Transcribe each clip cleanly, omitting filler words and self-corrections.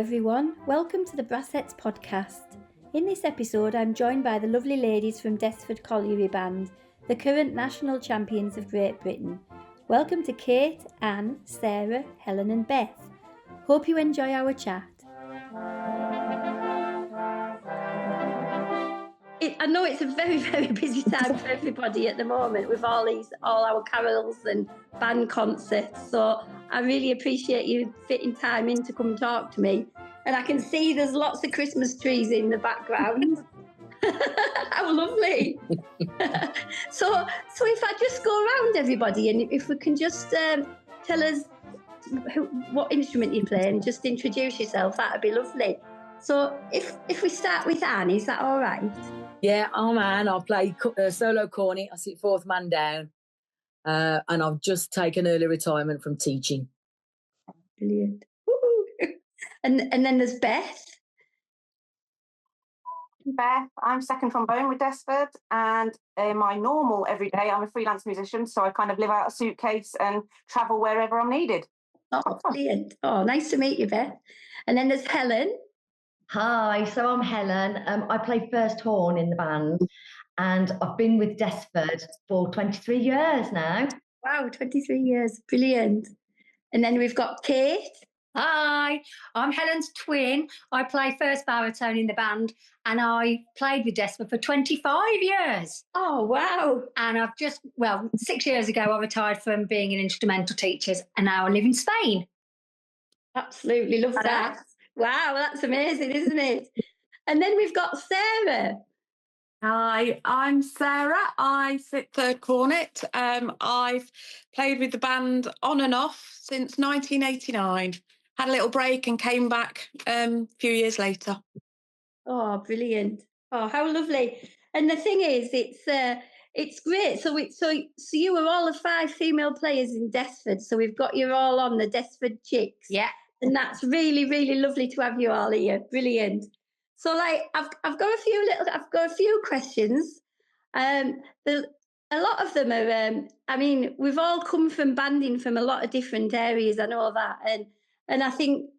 everyone, welcome to the Brassettes Podcast. In this episode I'm joined by the lovely ladies from Desford Colliery Band, the current national champions of Great Britain. Welcome to Kate, Anne, Sarah, Helen and Beth. Hope you enjoy our chat. I know it's a very, very busy time for everybody at the moment with all our carols and band concerts. So I really appreciate you fitting time in to come talk to me. And I can see there's lots of Christmas trees in the background. How lovely. So if I just go around everybody and if we can just tell us what instrument you play and just introduce yourself, that'd be lovely. So if we start with Anne, is that all right? Yeah, I'm Anne. I play solo cornet. I sit fourth man down. And I've just taken early retirement from teaching. Brilliant. And then there's Beth. Beth, I'm second trombone with Desford, and in my normal everyday, I'm a freelance musician, so I kind of live out a suitcase and travel wherever I'm needed. Oh, brilliant. Oh, nice to meet you, Beth. And then there's Helen. Hi, so I'm Helen. I play first horn in the band, and I've been with Desford for 23 years now. Wow, 23 years. Brilliant. And then we've got Kate. Hi, I'm Helen's twin. I play first baritone in the band, and I played with Desford for 25 years. Oh, wow. And 6 years ago, I retired from being an instrumental teacher, and now I live in Spain. Absolutely love that. Wow, that's amazing, isn't it? And then we've got Sarah. Hi, I'm Sarah. I sit third cornet. I've played with the band on and off since 1989. Had a little break and came back a few years later. Oh, brilliant. Oh, how lovely. And the thing is, it's great. So you were all the 5 female players in Desford. So we've got you all on the Desford Chicks. Yeah. And that's really, really lovely to have you all here. Brilliant. So, I've got a few questions. A lot of them are. We've all come from banding from a lot of different areas. I know that, and I think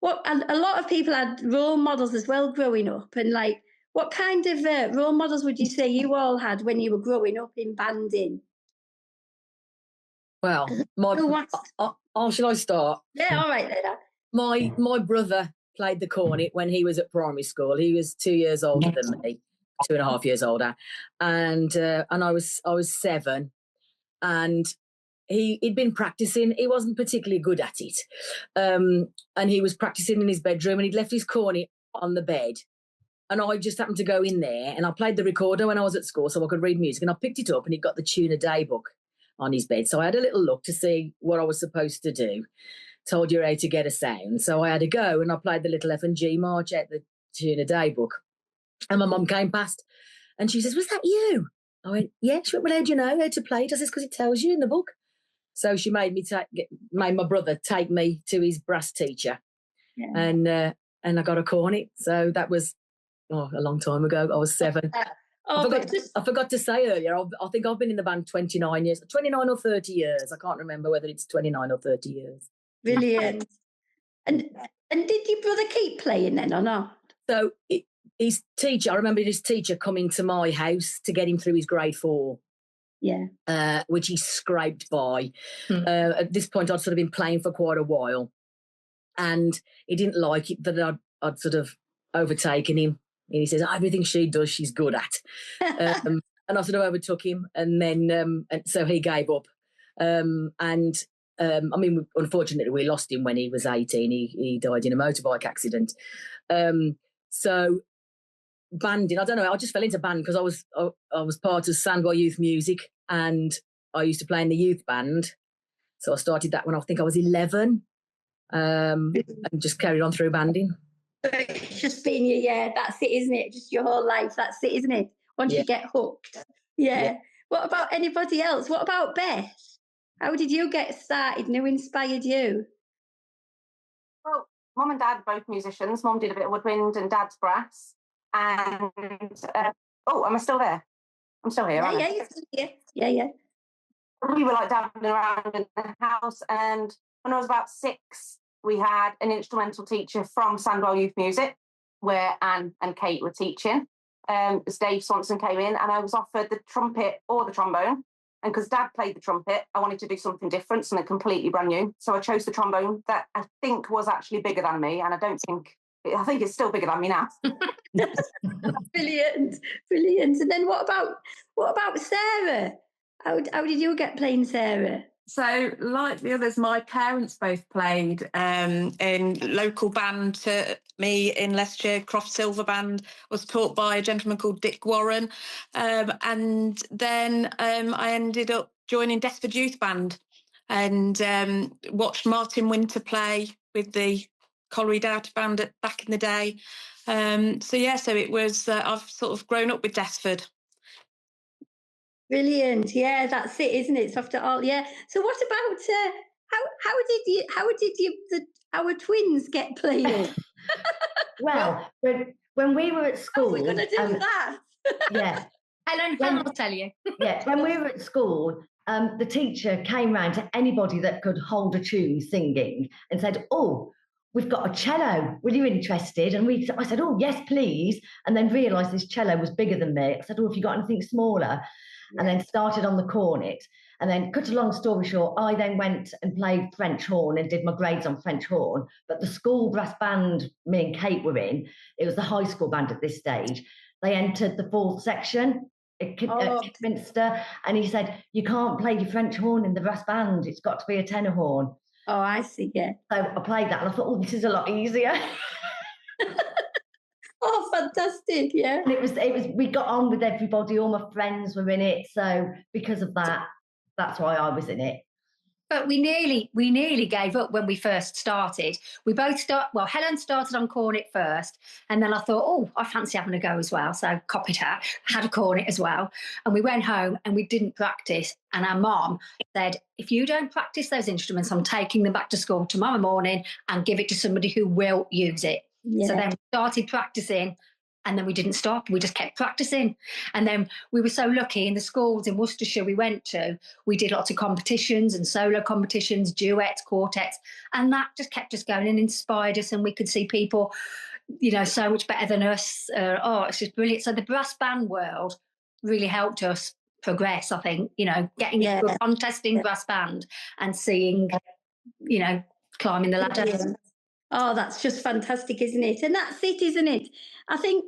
what a lot of people had role models as well growing up. And what kind of role models would you say you all had when you were growing up in banding? Well, how shall I start? Yeah, all right then. My brother played the cornet when he was at primary school. He was 2 years older than me, 2.5 years older, and I was 7, and he'd been practicing. He wasn't particularly good at it, and he was practicing in his bedroom, and he'd left his cornet on the bed, and I just happened to go in there, and I played the recorder when I was at school, so I could read music, and I picked it up, and he'd got the tune a day book on his bed, so I had a little look to see what I was supposed to do. Told you how to get a sound. So I had a go and I played the little F and G march at the tune a day book. And my mum came past and she says, "Was that you?" I went, "Yeah." She went, "Well, how do you know how to play it?" I says, "Because it tells you in the book." So she made my brother take me to his brass teacher. Yeah. And I got a cornet. So that was a long time ago. I was 7. I forgot to say earlier, I think I've been in the band 29 years, 29 or 30 years. I can't remember whether it's 29 or 30 years. Brilliant. And did your brother keep playing then or not? So his teacher, I remember his teacher coming to my house to get him through his grade 4. Yeah. Which he scraped by. At this point, I'd sort of been playing for quite a while. And he didn't like it that I'd sort of overtaken him. And he says, "Everything she does, she's good at." And I sort of overtook him. And then, and so he gave up. Unfortunately, we lost him when he was 18. He died in a motorbike accident. So banding, I don't know, I just fell into band because I was part of Sandwell Youth Music and I used to play in the youth band. So I started that when I think I was 11 and just carried on through banding. It's just been that's it, isn't it? Just your whole life, that's it, isn't it? Once you get hooked. Yeah. What about anybody else? What about Beth? How did you get started and who inspired you? Well, Mum and Dad both musicians. Mum did a bit of woodwind and Dad's brass. And, am I still there? I'm still here, aren't I? Yeah. We were dabbling around in the house, and when I was about 6, we had an instrumental teacher from Sandwell Youth Music, where Anne and Kate were teaching. As Dave Swanson came in, and I was offered the trumpet or the trombone. And because Dad played the trumpet, I wanted to do something different, something completely brand new. So I chose the trombone that I think was actually bigger than me, and I think it's still bigger than me now. Brilliant. And then what about Sarah? How did you get playing, Sarah? So, like the others, my parents both played in local band to me in Leicestershire. Croft Silver Band was taught by a gentleman called Dick Warren. And then I ended up joining Desford Youth Band and watched Martin Winter play with the Colliery Band back in the day. So it was, I've sort of grown up with Desford. Brilliant. Yeah, that's it, isn't it? It's after all. Yeah. So what about how did our twins get playing? Well, when we were at school, how are we going to do that? Yeah. Helen will tell you. Yeah, when we were at school, the teacher came round to anybody that could hold a tune singing and said, "Oh, we've got a cello. Were you interested?" And I said, "Oh, yes, please." And then realised this cello was bigger than me. I said, "Oh, have you got anything smaller?" And then started on the cornet. And then, cut a long story short, I then went and played French horn and did my grades on French horn. But the school brass band me and Kate were in, it was the high school band at this stage. They entered the fourth section at Kidminster, and he said, "You can't play your French horn in the brass band. It's got to be a tenor horn." Oh, I see. Yeah. So I played that, and I thought, "Oh, this is a lot easier." Oh, fantastic! Yeah. And it was. We got on with everybody. All my friends were in it, so because of that, that's why I was in it. But we nearly gave up when we first started. We both Helen started on cornet first, and then I thought, oh, I fancy having a go as well. So copied her, had a cornet as well. And we went home and we didn't practice. And our mom said, "If you don't practice those instruments, I'm taking them back to school tomorrow morning and give it to somebody who will use it." Yeah. So then we started practicing. And then we didn't stop. We just kept practicing. And then we were so lucky in the schools in Worcestershire we went to. We did lots of competitions and solo competitions, duets, quartets. And that just kept us going and inspired us. And we could see people, so much better than us. It's just brilliant. So the brass band world really helped us progress, I think, getting into a contesting brass band and seeing, climbing the ladder. Yeah. Oh, that's just fantastic, isn't it? And that's it, isn't it? I think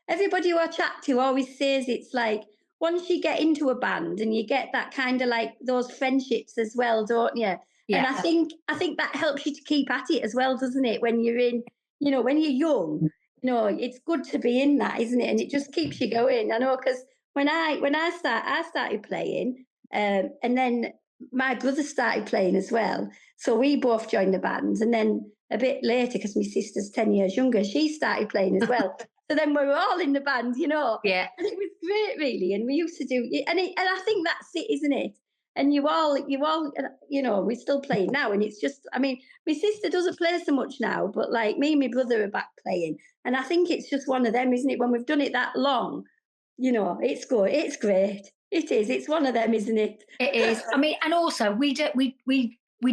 everybody who I chat to always says it's like once you get into a band and you get that kind of like those friendships as well, don't you? Yeah. And I think that helps you to keep at it as well, doesn't it? When you're in, when you're young, it's good to be in that, isn't it? And it just keeps you going. I know, because when I started playing, and then my brother started playing as well. So we both joined the band, and then a bit later, because my sister's 10 years younger, she started playing as well. So then we were all in the band, Yeah. And it was great, really. And we used to do it. And I think that's it, isn't it? And you all, we're still playing now. And it's just, my sister doesn't play so much now, but like me and my brother are back playing. And I think it's just one of them, isn't it? When we've done it that long, it's good. It's great. It is. It's one of them, isn't it? It is. And also we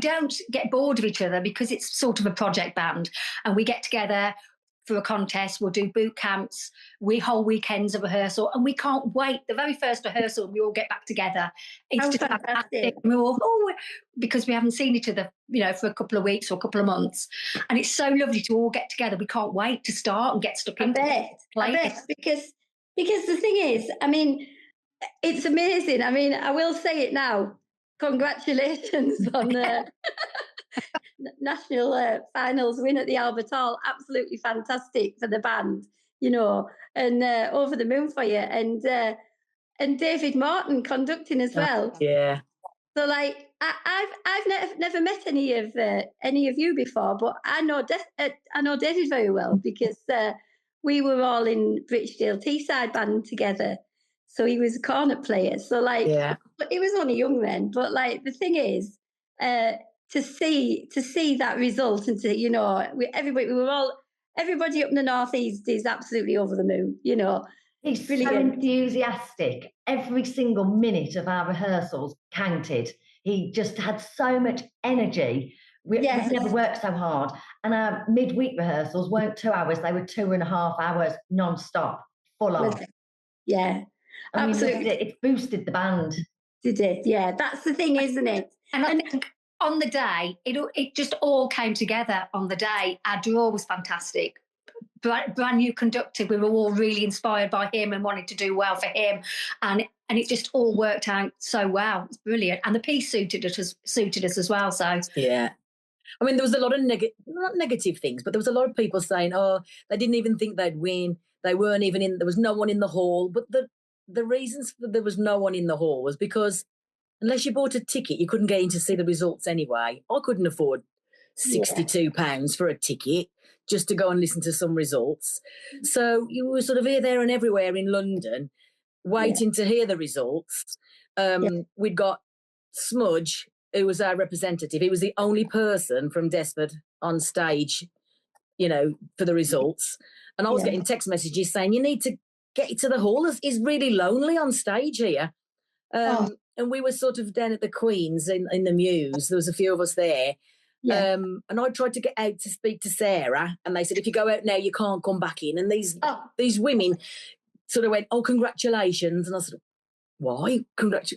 don't get bored of each other because it's sort of a project band, and we get together for a contest. We'll do boot camps, whole weekends of rehearsal, and we can't wait. The very first rehearsal, we all get back together. It's just fantastic. We're all, because we haven't seen each other, for a couple of weeks or a couple of months, and it's so lovely to all get together. We can't wait to start and get stuck into it. I bet, because the thing is, it's amazing. I will say it now. Congratulations on the national finals win at the Albert Hall. Absolutely fantastic for the band, and over the moon for you. And David Martin conducting as well. Yeah. So like I've never met any of you before, but I know David very well because we were all in Britchdale Teesside band together. So he was a cornet player. So like, he was only young then. But like, the thing is, to see that result and to, everybody up in the Northeast is absolutely over the moon, He's brilliant. So enthusiastic. Every single minute of our rehearsals counted. He just had so much energy. We've never worked so hard. And our midweek rehearsals weren't 2 hours, they were 2.5 hours non-stop, full on. Yeah, and absolutely. It boosted the band. Did it? Yeah, that's the thing, isn't it? And I think on the day, it just all came together on the day. Our draw was fantastic. Brand new conductor. We were all really inspired by him and wanted to do well for him. And it just all worked out so well. It's brilliant. And the piece suited us as well. So yeah. I mean, there was a lot of not negative things, but there was a lot of people saying, oh, they didn't even think they'd win. They weren't even in, there was no one in the hall. But the reasons that there was no one in the hall was because unless you bought a ticket, you couldn't get in to see the results anyway. I couldn't afford £62 for a ticket just to go and listen to some results. So you were sort of here, there and everywhere in London waiting to hear the results. We'd got Smudge, who was our representative. He was the only person from Desford on stage, for the results. And I was getting text messages saying, you need to get to the hall. It's really lonely on stage here. And we were sort of down at the Queen's in the Mews. There was a few of us there. Yeah. And I tried to get out to speak to Sarah, and they said, if you go out now, you can't come back in. And these women sort of went, oh, congratulations. And I said, why?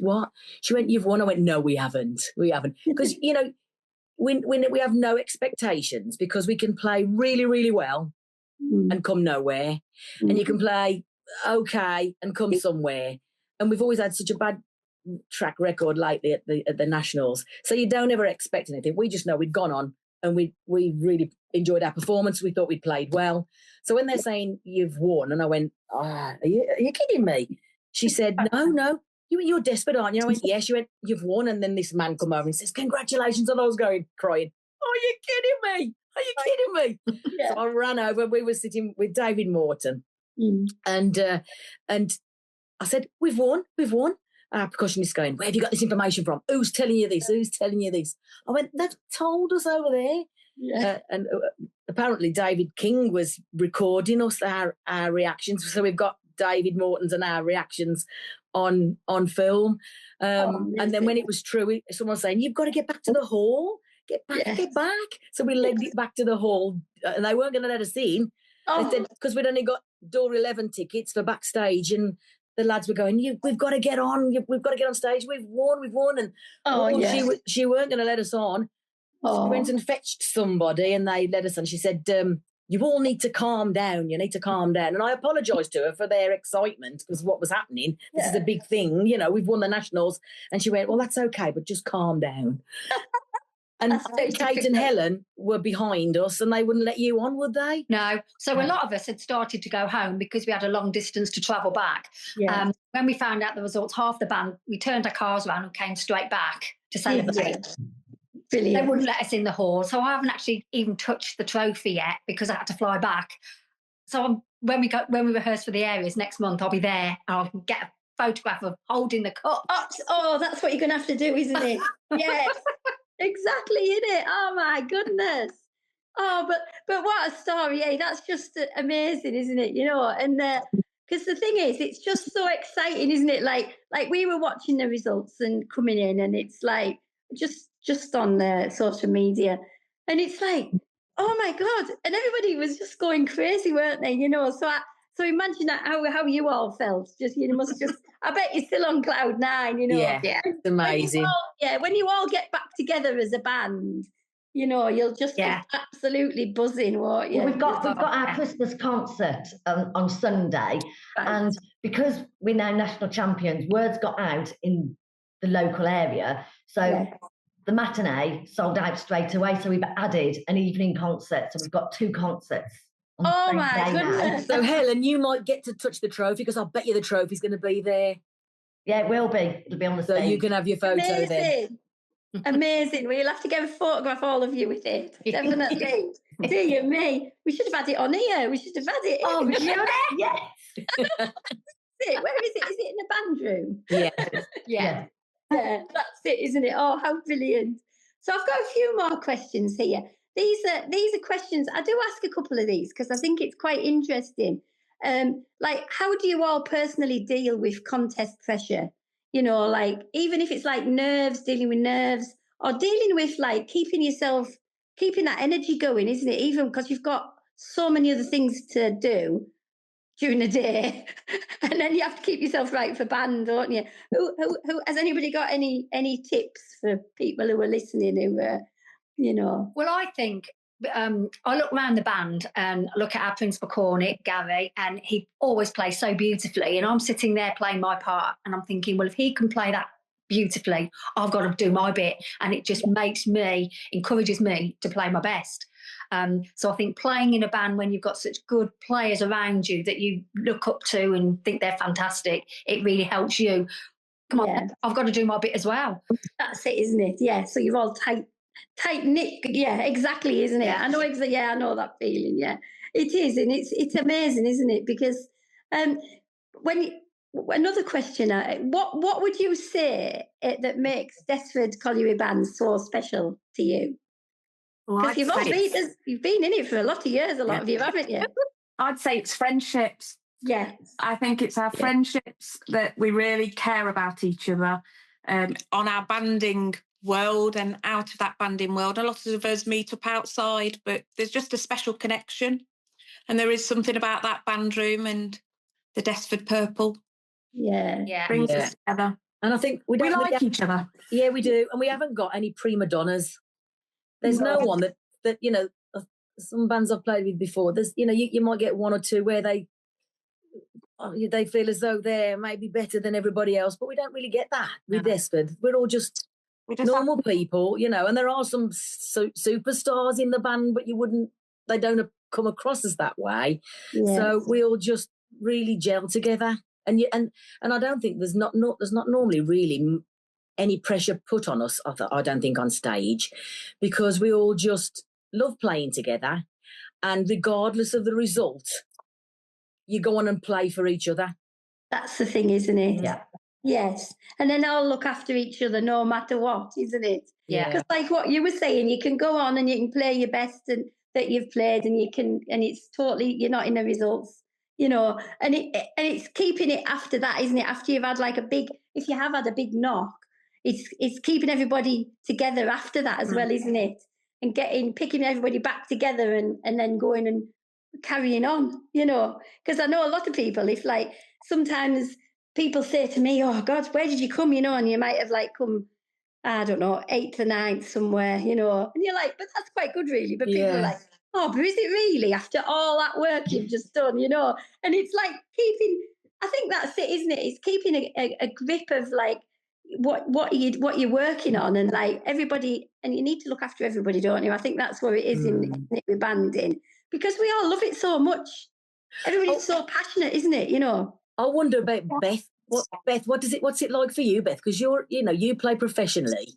What? She went, you've won. I went, no, we haven't. Because, we have no expectations because we can play really, really well and come nowhere. And you can play okay and come somewhere. And we've always had such a bad track record lately at the Nationals. So you don't ever expect anything. We just know we'd gone on and we really enjoyed our performance. We thought we'd played well. So when they're saying you've won, and I went, are you kidding me? She said, no, you're desperate, aren't you? I went, yes. She went, you've won. And then this man come over and says, congratulations. And I was crying. Are you kidding me? Are you kidding me? Yeah. So I ran over. We were sitting with David Morton. And I said, we've won. Our percussionist going, where have you got this information from? Who's telling you this? I went, they've told us over there. Yeah. And apparently David King was recording us, our reactions. So we've got David Morton's and our reactions on film. And then when it was true, someone was saying, you've got to get back to the hall. Get back. So we legged it back to the hall, and they weren't going to let us in. They said, because we'd only got door 11 tickets for backstage, and the lads were going, we've got to get on. We've got to get on stage. We've won. And she weren't going to let us on. So we went and fetched somebody, and they let us on. She said, you all need to calm down. You need to calm down. And I apologised to her for their excitement because what was happening. This is a big thing. We've won the Nationals. And she went, well, that's okay, but just calm down. And Kate and Helen were behind us, and they wouldn't let you on, would they? No. So a lot of us had started to go home because we had a long distance to travel back. Yeah. When we found out the results, half the band, we turned our cars around and came straight back to celebrate. Brilliant. They wouldn't let us in the hall. So I haven't actually even touched the trophy yet because I had to fly back. So when we rehearse for the areas next month, I'll be there and I'll get a photograph of holding the cup. Oh, that's what you're going to have to do, isn't it? Yes. Exactly, innit? Oh my goodness! Oh, but what a story! Eh? That's just amazing, isn't it? And because the thing is, it's just so exciting, isn't it? Like we were watching the results and coming in, and it's like just on the social media, and it's like, oh my god! And everybody was just going crazy, weren't they? So imagine that how you all felt. Must just. I bet you're still on cloud 9. Yeah, it's amazing. When you all get back together as a band, you'll just be absolutely buzzing, won't you? Well, we've got our Christmas concert on Sunday, and because we're now national champions, word's got out in the local area, so. The matinee sold out straight away, so we've added an evening concert. So we've got 2 concerts. Oh my goodness! So Helen, you might get to touch the trophy because I bet you the trophy's going to be there. Yeah, it will be. It'll be on the stage. So you can have your photo then. Amazing. We'll have to get a photograph, all of you, with it. Definitely. Dear me. We should have had it on here. We should have had it. Oh, yes. Where is it? Is it in the band room? Yeah. Yeah. That's it, isn't it? Oh, how brilliant. So I've got a few more questions here. These are questions. I do ask a couple of these because I think it's quite interesting. Like, how do you all personally deal with contest pressure? Like, even if it's like dealing with nerves, or dealing with like keeping yourself keeping that energy going, isn't it? Even because you've got so many other things to do during the day, and then you have to keep yourself right for band, don't you? Who has anybody got any tips for people who are listening who Well, I think I look around the band and look at our principal cornet, Gary, and he always plays so beautifully. And I'm sitting there playing my part, and I'm thinking, well, if he can play that beautifully, I've got to do my bit. And it just encourages me to play my best. So I think playing in a band when you've got such good players around you that you look up to and think they're fantastic, it really helps you. Come on, I've got to do my bit as well. That's it, isn't it? Yeah. So you're all tight knit. Yeah, exactly, isn't it? Yeah. I know exactly. Yeah, I know that feeling. Yeah, it is, and it's amazing, isn't it? Because another question, what would you say that makes Desford Colliery Band so special to you? Because you've been in it for a lot of years, a lot of you, haven't you? I'd say it's friendships. Yes. I think it's our friendships that we really care about each other on our banding world and out of that banding world. A lot of us meet up outside, but there's just a special connection. And there is something about that band room and the Desford purple. Yeah. Brings us together. And I think we like each other. Yeah, we do. And we haven't got any prima donnas. There's no one that some bands I've played with before, there's, you might get one or two where they feel as though they're maybe better than everybody else, but we don't really get that with Desford. We're all just normal people, and there are some superstars in the band, but they don't come across as that way. Yes. So we all just really gel together. And I don't think there's not normally really any pressure put on us, I don't think, on stage, because we all just love playing together, and regardless of the result, you go on and play for each other. That's the thing, isn't it? Yeah. Yes. And then I'll look after each other no matter what, isn't it? Yeah. Because like what you were saying, you can go on and you can play your best and that you've played, and it's totally, you're not in the results, and it's keeping it after that, isn't it? After you've had if you have had a big knock, it's keeping everybody together after that as well, isn't it? And picking everybody back together and then going and carrying on, because I know a lot of people, if sometimes people say to me, oh God, where did you come, and you might have come, I don't know, 8th or 9th somewhere, and you're like, but that's quite good really, but people are like, oh, but is it really after all that work you've just done, and it's keeping, I think that's it, isn't it? It's keeping a grip of what you're working on, and everybody, and you need to look after everybody, don't you? I think that's where it is in with banding, because we all love it so much. Everybody's so passionate, isn't it? I wonder about Beth. What's it like for you, Beth? Because you play professionally.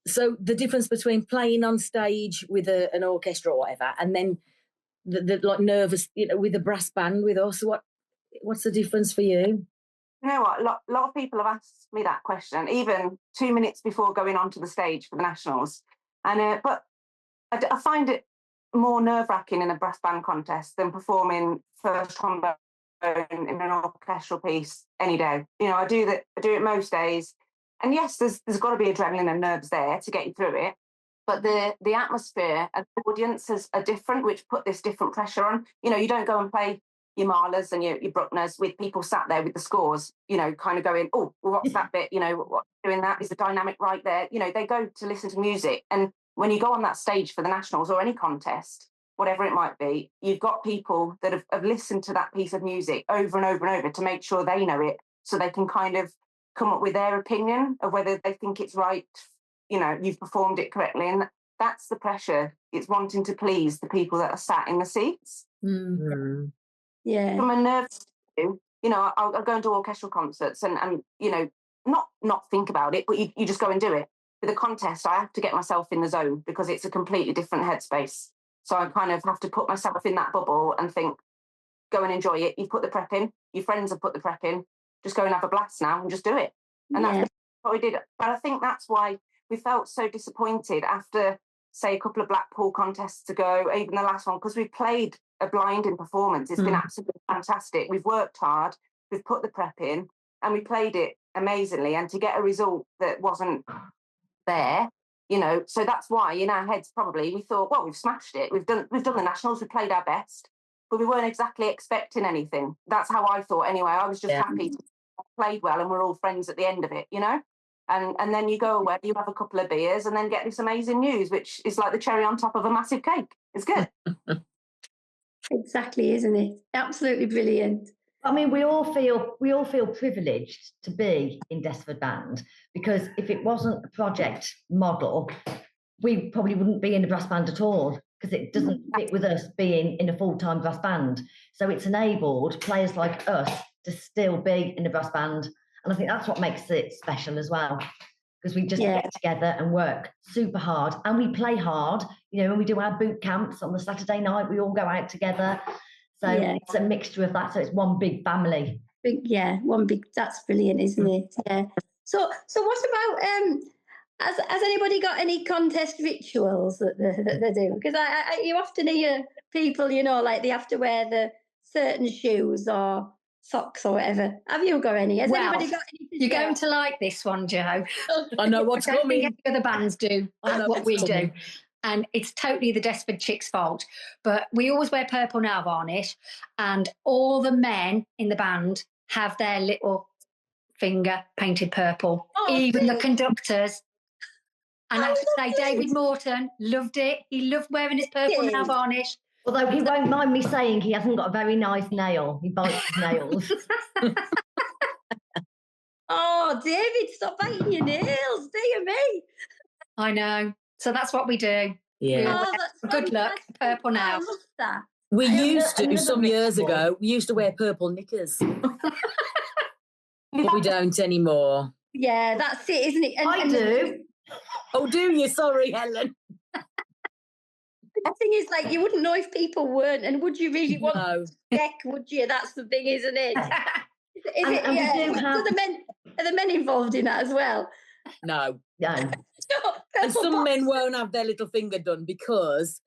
So the difference between playing on stage with an orchestra or whatever, and then the nervous, with a brass band with us, what's the difference for you? You know what? A lot of people have asked me that question, even 2 minutes before going onto the stage for the Nationals. And but I find it more nerve-wracking in a brass band contest than performing first trombone in an orchestral piece any day. I do it most days. And yes, there's got to be adrenaline and nerves there to get you through it. But the atmosphere and the audiences are different, which put this different pressure on. You don't go and play your Mahlers and your Bruckners with people sat there with the scores, kind of going, oh, well, what's that bit? What's doing that? Is the dynamic right there? They go to listen to music. And when you go on that stage for the Nationals or any contest, whatever it might be, you've got people that have listened to that piece of music over and over and over to make sure they know it, so they can kind of come up with their opinion of whether they think it's right, you've performed it correctly. And that's the pressure. It's wanting to please the people that are sat in the seats. Mm-hmm. Yeah. From a nervous view, I'll go into orchestral concerts and not think about it, but you just go and do it. With a contest, I have to get myself in the zone because it's a completely different headspace. So I kind of have to put myself in that bubble and think, go and enjoy it. You've put the prep in. Your friends have put the prep in. Just go and have a blast now and just do it. And that's what we did. But I think that's why we felt so disappointed after, say, a couple of Blackpool contests ago, even the last one, because we played a blinding performance. It's been absolutely fantastic. We've worked hard. We've put the prep in and we played it amazingly. And to get a result that wasn't there, you know. So that's why in our heads probably we thought, well, we've smashed it. We've done the nationals. We played our best, but we weren't exactly expecting anything. That's how I thought anyway. I was just happy to play well, and we're all friends at the end of it, you know. And then you go away, you have a couple of beers, and then get this amazing news, which is like the cherry on top of a massive cake. It's good. Exactly, isn't it? Absolutely brilliant. I mean, we all feel privileged to be in Desford Band, because if it wasn't a project model, we probably wouldn't be in the brass band at all, because it doesn't fit with us being in a full-time brass band. So it's enabled players like us to still be in the brass band. And I think that's what makes it special as well, because we just get together and work super hard, and we play hard. You know, when we do our boot camps on the Saturday night, we all go out together. So it's a mixture of that. So it's one big family. That's brilliant, isn't it? Yeah. So what about has anybody got any contest rituals that they do? Because I you often hear people, you know, like they have to wear the certain shoes or socks or whatever. Have you got any? Has anybody got any? You're going to like this one, Jo. I know what's coming. Any other bands do what we do. And it's totally the Desford Chicks' fault. But we always wear purple nail varnish, and all the men in the band have their little finger painted purple. Even the conductors. And I have to say, David Morton loved it. He loved wearing his purple nail varnish. Although he won't mind me saying he hasn't got a very nice nail. He bites his nails. Oh, David, stop biting your nails, dear me. I know. So that's what we do. Yeah. Good luck, purple nail. I love that. We used to, some years ago, we used to wear purple knickers. But we don't anymore. Yeah, that's it, isn't it? I do. Oh, do you? Sorry, Helen. The thing is, like, you wouldn't know if people weren't, and would you really want to check, would you? That's the thing, isn't it? Are the men involved in that as well? No. No. And some men won't have their little finger done because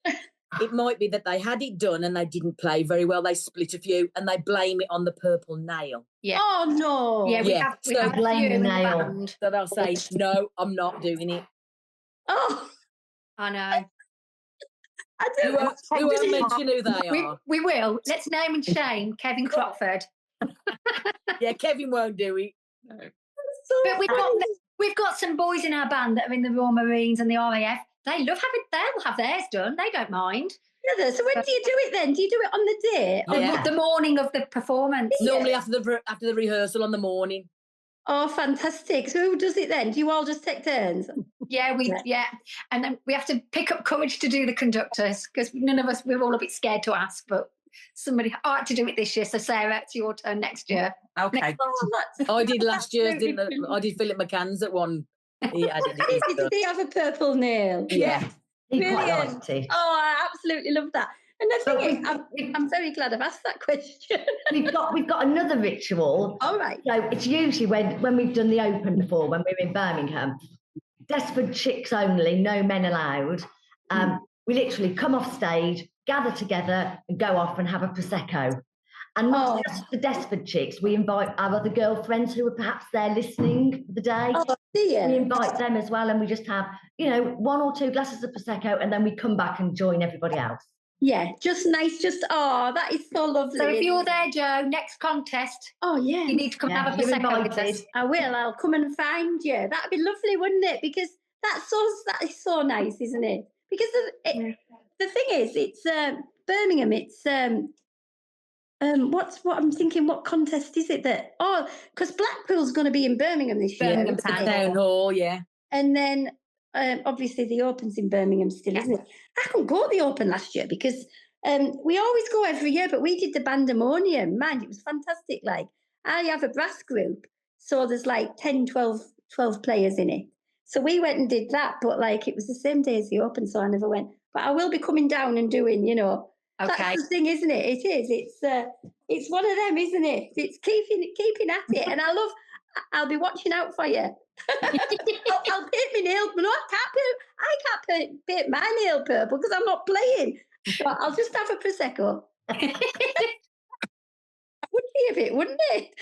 it might be that they had it done and they didn't play very well. They split a few and they blame it on the purple nail. Yeah. Oh, no. Yeah, we have blame the nail. So they'll say, no, I'm not doing it. Oh. I know. I don't know. We won't mention who they are. We will. Let's name and shame Kevin Crockford. Yeah, Kevin won't do it. No. But we've got some boys in our band that are in the Royal Marines and the RAF. They'll have theirs done. They don't mind. Yeah, so when do you do it then? Do you do it on the day? The morning of the performance. Normally after the rehearsal on the morning. Oh, fantastic. So who does it then? Do you all just take turns? Yeah, and then we have to pick up courage to do the conductors, because none of us, we're all a bit scared to ask, but I had to do it this year. So Sarah, it's your turn next year. Okay. I did last year, didn't I? I did Philip McCann's at one. Did he have a purple nail? Yeah. He quite liked it. Oh, I absolutely love that. And the thing is, I'm very glad I've asked that question. We've got another ritual. All right. So it's usually when we've done the Open before, when we're in Birmingham, Desford Chicks only, no men allowed. We literally come off stage, gather together and go off and have a Prosecco. And not just the Desford Chicks, we invite our other girlfriends who are perhaps there listening for the day. Oh, dear. We invite them as well, and we just have, 1 or 2 glasses of Prosecco, and then we come back and join everybody else. Yeah, just nice. That is so lovely. So if you're there, Jo, next contest. Oh, yeah. You need to come have a Prosecco with us. I will. I'll come and find you. That'd be lovely, wouldn't it? Because that is so nice, isn't it? Because the thing is, it's Birmingham. It's what I'm thinking. What contest is it that? Oh, because Blackpool's going to be in Birmingham this year. Birmingham Town Hall, yeah. And then obviously the Open's in Birmingham still, isn't it? I couldn't go to the Open last year because we always go every year, but we did the Bandemonium. Man, it was fantastic. Like, I have a brass group, so there's like 10, 12 players in it. So we went and did that, but like it was the same day as the Open, so I never went. But I will be coming down and doing, Okay. That's the thing, isn't it? It is. It's one of them, isn't it? It's keeping at it, and I'll be watching out for you. I'll paint my nails, but I can't paint my nail purple because I'm not playing. But I'll just have a Prosecco. Would be a bit, wouldn't it?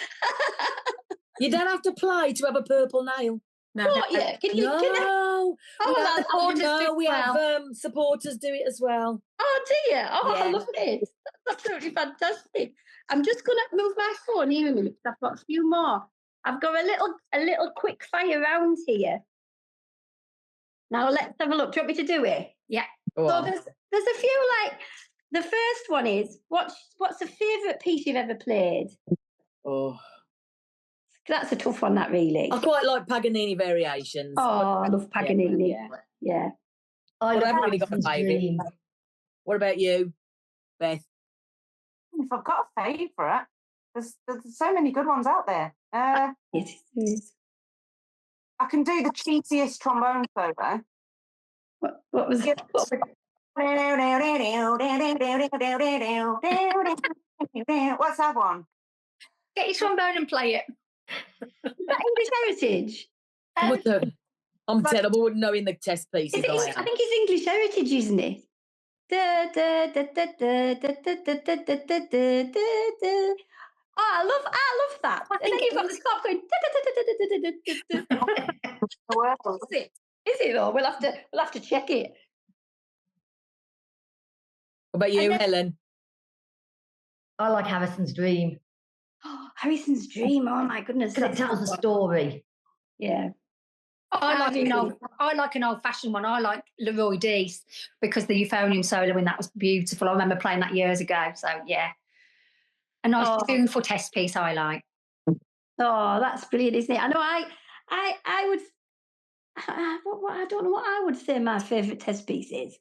You don't have to play to have a purple nail. Support you? Can I? Oh, we have supporters do it as well. Oh, do you? Oh, Yeah. I love it. That's absolutely fantastic. I'm just going to move my phone here a minute because I've got a few more. I've got a little quick fire round here. Now let's have a look. Do you want me to do it? Yeah. So there's a few, like, the first one is, what's the favourite piece you've ever played? Oh, That's a tough one, that really. I quite like Paganini variations. Oh, I love Paganini. Yeah. I But I haven't really love got a favourite. Dream. What about you, Beth? If I've got a favourite, there's so many good ones out there. It is. I can do the cheesiest trombone solo. What was it? What's that one? Get your trombone and play it. Is that English Heritage? I'm terrible with knowing the test pieces. I think it's English Heritage, isn't it? Oh, I love that. And then you've got the stop going. Is it though? We'll have to check it. What about you, Helen? I like Harrison's Dream. Oh, Harrison's Dream. Oh my goodness. Because it tells a story. Yeah. I like an old-fashioned one. I like Leroy Deese because the euphonium solo in that was beautiful. I remember playing that years ago. So yeah, a nice tuneful test piece. I like. Oh, that's brilliant, isn't it? I know. I would. I don't know what I would say my favourite test piece is.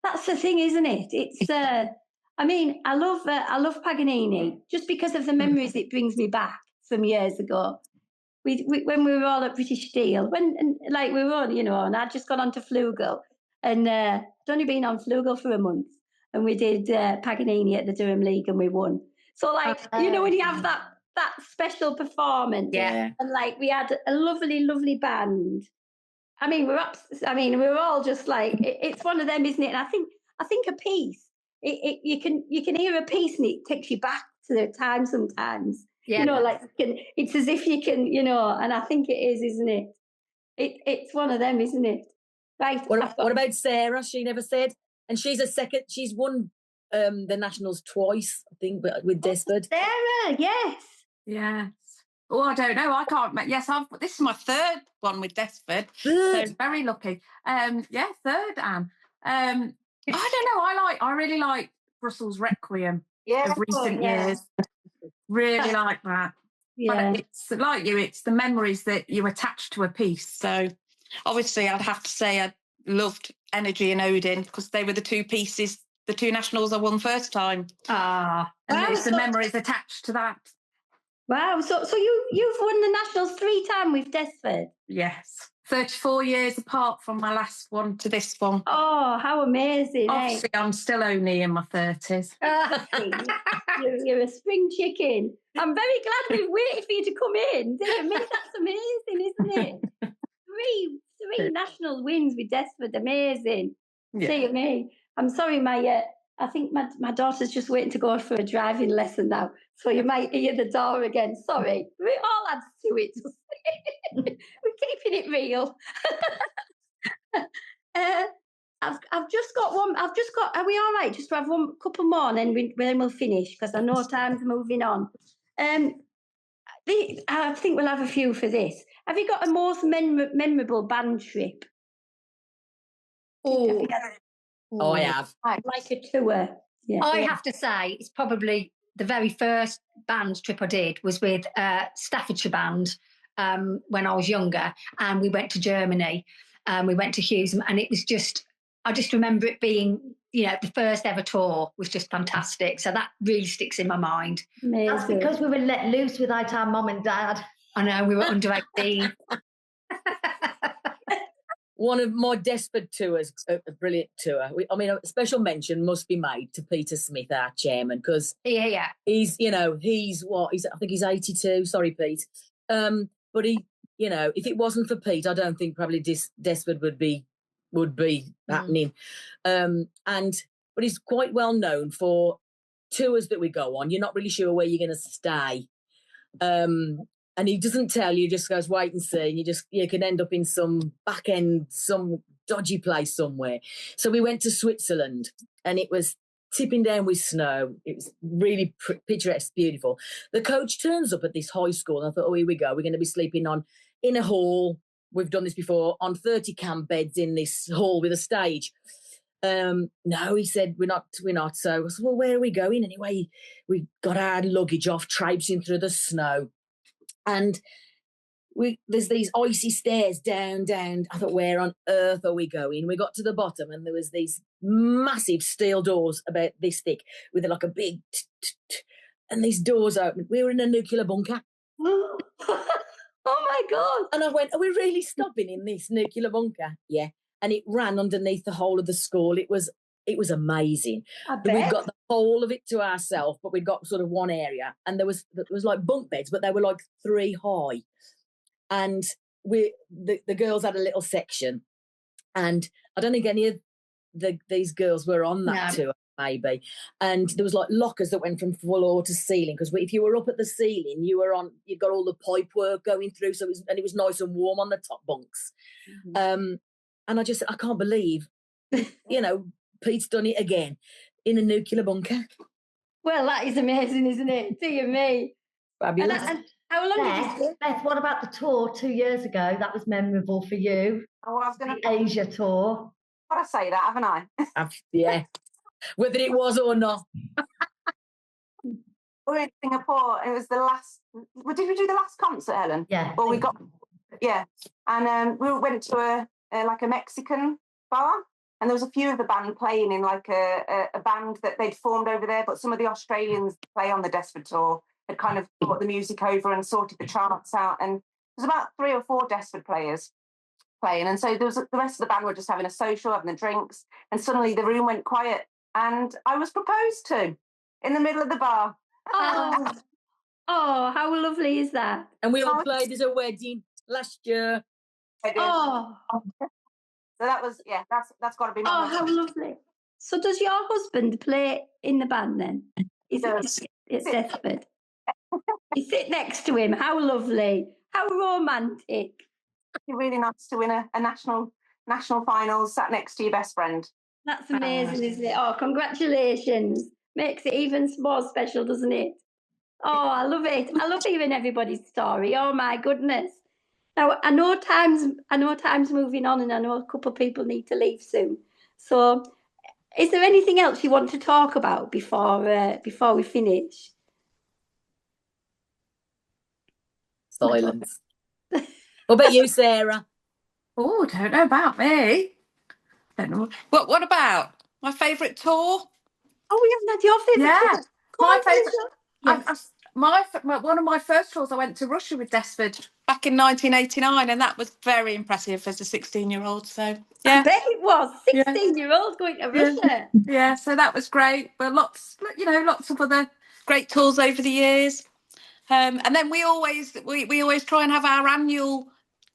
That's the thing, isn't it? It's. I mean, I love Paganini just because of the memories it brings me back from years ago. When we were all at British Steel, we were on, and I'd just gone on to Flugel, and I'd only been on Flugel for a month, and we did Paganini at the Durham League, and we won. So, when you have that special performance, yeah, and we had a lovely, lovely band. I mean, we were all just like, it's one of them, isn't it? And I think a piece, you can hear a piece, and it takes you back to the time sometimes. Yeah. It's as if you can, and I think it is, isn't it? It's one of them, isn't it? Right. What about Sarah? She never said. And she's she's won the Nationals twice, I think, but with Desford. Sarah, yes. Yes. Oh, I don't know. I can't. Yes, this is my third one with Desford. Third. So very lucky. Third, Anne. I don't know. I really like Brussels Requiem of recent years. Really like that. Yeah. But it's like you, it's the memories that you attach to a piece. So obviously I'd have to say I loved Energy and Odin because they were the two pieces, the two Nationals I won first time. And it's the memories attached to that. Wow. So you've won the Nationals 3 times with Desford? Yes. 34 years apart from my last one to this one. Oh, how amazing. Obviously, I'm still only in my 30s. You're a spring chicken. I'm very glad we've waited for you to come in. Dear me, that's amazing, isn't it? Three national wins with Desford. Amazing. Yeah. Dear me. I'm sorry, I think my daughter's just waiting to go for a driving lesson now. So you might hear the door again. Sorry. We all adds to it. We're keeping it real. I've just got one. Are we all right? Just to have one couple more, and then we'll finish because I know time's moving on. I think we'll have a few for this. Have you got a most memorable band trip? Oh, I have. Like a tour. Yeah. I have to say, it's probably the very first band trip I did was with Staffordshire Band when I was younger, and we went to Germany. We went to Husum, and it was I just remember it being, the first ever tour was just fantastic. So that really sticks in my mind. Amazing. That's because we were let loose without our mum and dad. I know, we were under 18. One of my Desford tours, a brilliant tour. A special mention must be made to Peter Smith, our chairman, because yeah, he's I think he's 82. Sorry, Pete. But he, if it wasn't for Pete, I don't think probably Desford would be happening. But he's quite well known for tours that we go on. You're not really sure where you're going to stay. And he doesn't tell you, just goes, wait and see. And you can end up in some back end, some dodgy place somewhere. So we went to Switzerland, and it was tipping down with snow. It was really picturesque, beautiful. The coach turns up at this high school, and I thought, oh, here we go. We're going to be sleeping in a hall. We've done this before, on 30 camp beds in this hall with a stage. No, he said, we're not. So I said, well, where are we going? Anyway, we got our luggage off, traipsing through the snow. And there's these icy stairs down. I thought, where on earth are we going? We got to the bottom, and there was these massive steel doors about this thick with like a big and these doors open. We were in a nuclear bunker. Oh my God. And I went, are we really stopping in this nuclear bunker? Yeah. And it ran underneath the whole of the school. It was amazing. We'd got the whole of it to ourselves, but we'd got sort of one area, and there was like bunk beds, but they were like 3 high. And the girls had a little section, and I don't think any of these girls were on that tour, maybe. And there was like lockers that went from floor to ceiling, because if you were up at the ceiling, you got all the pipe work going through, so it was nice and warm on the top bunks. Mm-hmm. And I can't believe, Pete's done it again in a nuclear bunker. Well, that is amazing, isn't it? Dear me. Fabulous. And how long Beth, what about the tour 2 years ago? That was memorable for you. Oh, I was going to Asia tour. Got to say that, haven't I? Yeah. Whether it was or not. We were in Singapore. It was the last. Did we do the last concert, Helen? Yeah. Well, we got. Yeah, and we went to a Mexican bar, and there was a few of the band playing in like a band that they'd formed over there, but some of the Australians that play on the Desford tour had kind of brought the music over and sorted the charts out, and there's about 3 or 4 Desford players playing, and so the rest of the band were just having a social, having the drinks, and suddenly the room went quiet, and I was proposed to in the middle of the bar. Oh, how lovely is that? And we all played as a wedding last year. Oh, so that was that's got to be. Oh, how lovely! So, does your husband play in the band then? It's Desford. You sit next to him. How lovely! How romantic! It'd be really nice to win a national finals sat next to your best friend. That's amazing, isn't it? Oh, congratulations! Makes it even more special, doesn't it? Oh, I love it. I love hearing everybody's story. Oh my goodness! Now I know time's moving on, and I know a couple of people need to leave soon. So, is there anything else you want to talk about before we finish? Silence. What about you, Sarah? Oh, don't know about me. Don't know. But what about my favourite tour? Oh, we haven't had your favourite tour. My favourite. One of my first tours, I went to Russia with Desford back in 1989, and that was very impressive as a 16-year-old. So yeah, I bet it was 16-year-old going to Russia. Yeah, so that was great. But lots of other great tours over the years. And then we always try and have our annual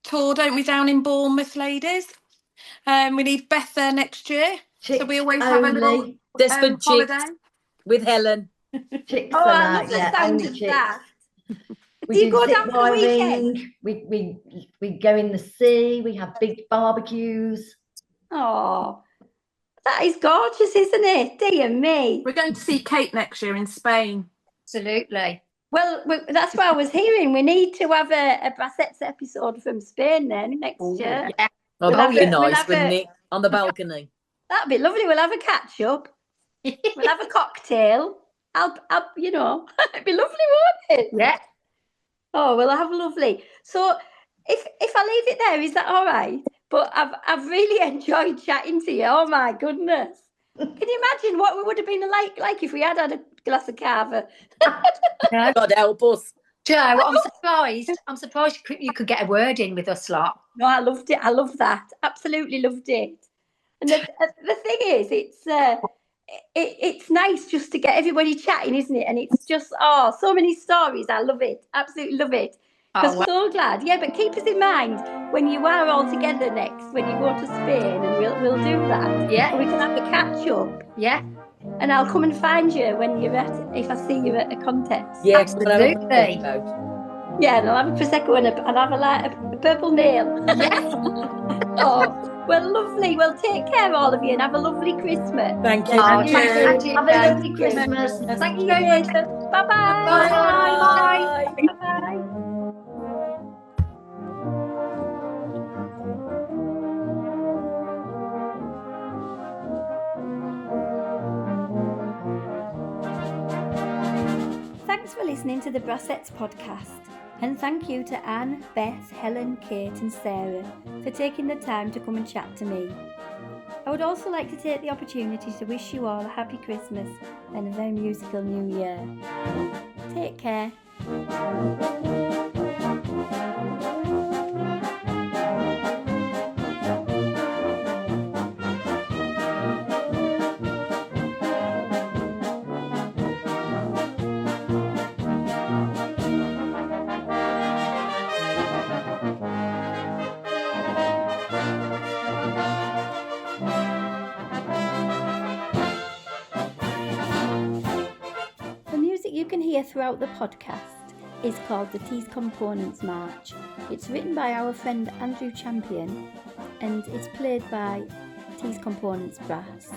tour, don't we, down in Bournemouth, ladies? We need Beth there next year, so we always have a little Desford holiday with Helen. I love the sound of that. Do you go down for the weekend? We go in the sea. We have big barbecues. Oh, that is gorgeous, isn't it? Dear me. We're going to see Kate next year in Spain. Absolutely. Well, that's what I was hearing. We need to have a Brassettes episode from Spain then next year. Yeah. Oh, that'd be nice, wouldn't it? On the balcony. That'd be lovely. We'll have a catch up. We'll have a cocktail. I'll it'd be lovely, won't it? Yeah. Oh, well, have lovely. So, if I leave it there, is that all right? But I've really enjoyed chatting to you. Oh my goodness! Can you imagine what we would have been like if we had a glass of cava? God help us. Joe, I'm surprised you could get a word in with us lot. No, I loved it. I loved that. Absolutely loved it. And the thing is, it's nice just to get everybody chatting, isn't it? And it's just, so many stories. I love it. Absolutely love it. I'm so glad. Yeah, but keep us in mind when you are all together next, when you go to Spain, and we'll do that. Yeah. We can have a catch up. Yeah. And I'll come and find you if I see you at a contest. Yeah, absolutely. Yeah, and I'll have a Prosecco and I'll have a purple nail. Yes. Oh, well, lovely. Well, take care, all of you, and have a lovely Christmas. Thank you. Oh, you. thank you. Have a lovely Christmas. Thank you very much. Bye-bye. Bye. Bye-bye. Thanks for listening to the Brassettes Podcast, and thank you to Anne, Beth, Helen, Kate and Sarah for taking the time to come and chat to me. I would also like to take the opportunity to wish you all a happy Christmas and a very musical New Year. Take care. You can hear throughout the podcast is called the Tees Components March. It's written by our friend Andrew Champion and it's played by Tees Components Brass.